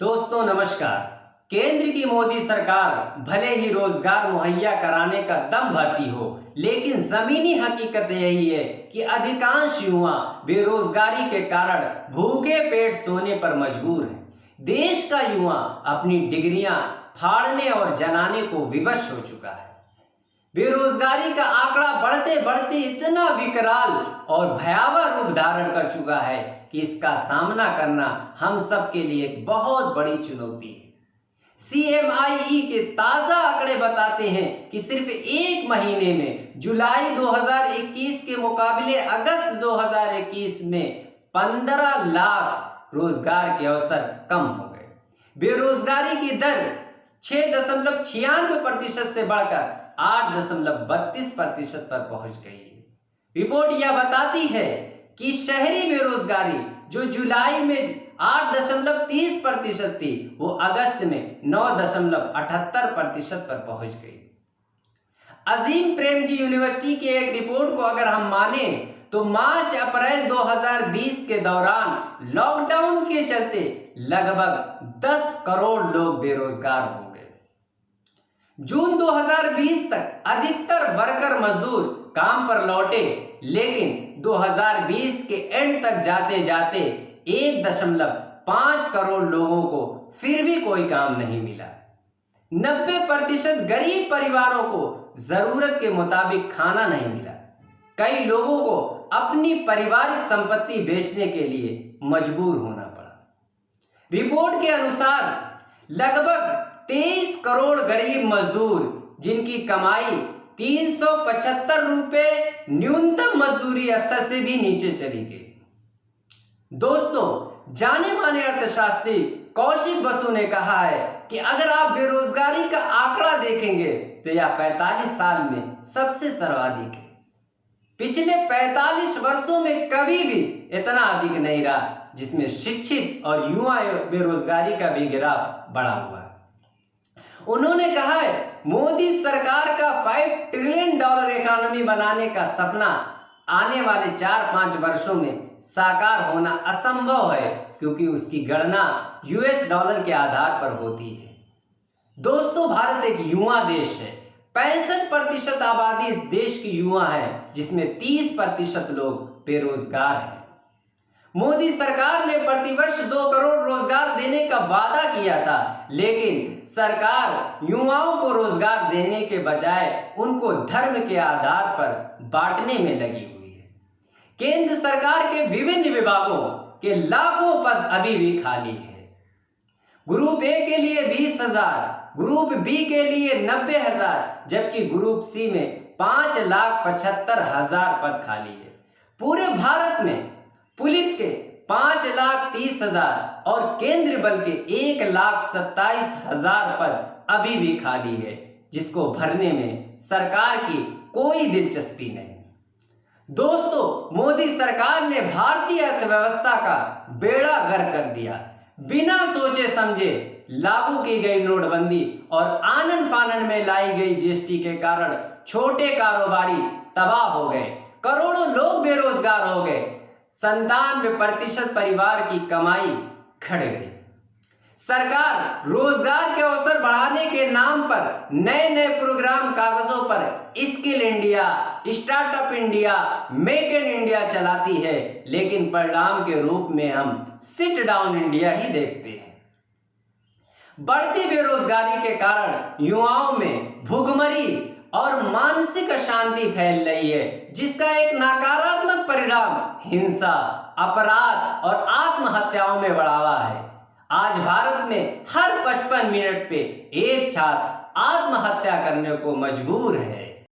दोस्तों नमस्कार। केंद्र की मोदी सरकार भले ही रोजगार मुहैया कराने का दम भरती हो, लेकिन जमीनी हकीकत यही है कि अधिकांश युवा बेरोजगारी के कारण भूखे पेट सोने पर मजबूर है। देश का युवा अपनी डिग्रियां फाड़ने और जलाने को विवश हो चुका है। बेरोजगारी का आंकड़ा बढ़ते बढ़ते इतना विकराल और भयावह रूप धारण कर चुका है कि इसका सामना करना हम सब के लिए एक बहुत बड़ी चुनौती है। CMIE के ताजा आंकड़े बताते हैं कि सिर्फ एक महीने में जुलाई 2021 के मुकाबले अगस्त 2021 में 15 लाख रोजगार के अवसर कम हो गए। बेरोजगारी की दर 6.96% से बढ़कर 8.32% पर पहुंच गई है। रिपोर्ट यह बताती है कि शहरी बेरोजगारी जो जुलाई में 8.30% थी, वो अगस्त में 9.78% पर पहुंच गई। अजीम प्रेमजी यूनिवर्सिटी की एक रिपोर्ट को अगर हम माने तो मार्च अप्रैल 2020 के दौरान लॉकडाउन के चलते लगभग 10 करोड़ लोग बेरोजगार हो गए। जून 2020 तक अधिकतर वर्कर मजदूर काम पर लौटे, लेकिन 2020 के एंड तक जाते जाते 1.5 करोड़ लोगों को फिर भी कोई काम नहीं मिला। 90% गरीब परिवारों को जरूरत के मुताबिक खाना नहीं मिला। कई लोगों को अपनी पारिवारिक संपत्ति बेचने के लिए मजबूर होना पड़ा। रिपोर्ट के अनुसार लगभग 23 करोड़ गरीब मजदूर जिनकी कमाई 375 रुपए न्यूनतम मजदूरी स्तर से भी नीचे चली गई। दोस्तों, जाने माने अर्थशास्त्री कौशिक बसु ने कहा है कि अगर आप बेरोजगारी का आंकड़ा देखेंगे तो यह 45 साल में सबसे सर्वाधिक है। पिछले 45 वर्षों में कभी भी इतना अधिक नहीं रहा जिसमें शिक्षित और युवा बेरोजगारी का भी ग्राफ बढ़ा हुआ है। उन्होंने कहा है मोदी सरकार का $5 ट्रिलियन इकोनॉमी बनाने का सपना आने वाले 4-5 वर्षों में साकार होना असंभव है, क्योंकि उसकी गणना US डॉलर के आधार पर होती है। दोस्तों, भारत एक युवा देश है। 65% आबादी इस देश की युवा है, जिसमें 30% लोग बेरोजगार हैं। मोदी सरकार ने प्रतिवर्ष 2 करोड़ रोजगार देने का वादा किया था, लेकिन सरकार युवाओं को रोजगार देने के बजाय उनको धर्म के आधार पर बांटने में लगी हुई है। केंद्र सरकार के विभिन्न विभागों के लाखों पद अभी भी खाली है। ग्रुप ए के लिए 20,000, ग्रुप बी के लिए 90,000, जबकि ग्रुप सी में 5,75,000 पद खाली है। पूरे भारत में पुलिस के 5,30,000 और केंद्रीय बल के 1,27,000 पद अभी भी खाली है, जिसको भरने में सरकार की कोई दिलचस्पी नहीं। दोस्तों, मोदी सरकार ने भारतीय अर्थव्यवस्था का बेड़ा गर्क कर दिया। बिना सोचे समझे लागू की गई नोटबंदी और आनन फानन में लाई गई GST के कारण छोटे कारोबारी तबाह हो गए, करोड़ों लोग बेरोजगार हो गए, 97% परिवार की कमाई घट गई। सरकार रोजगार के अवसर बढ़ाने के नाम पर नए नए प्रोग्राम कागजों पर skill India, startup India, make in India चलाती है, लेकिन परिणाम के रूप में हम सिट डाउन इंडिया ही देखते हैं। बढ़ती बेरोजगारी के कारण युवाओं में भुखमरी और मानसिक अशांति फैल रही है, जिसका एक नकारात्मक परिणाम हिंसा, अपराध और आत्महत्याओं में बढ़ावा है। आज भारत में हर 55 मिनट पे एक छात्र आत्महत्या करने को मजबूर है।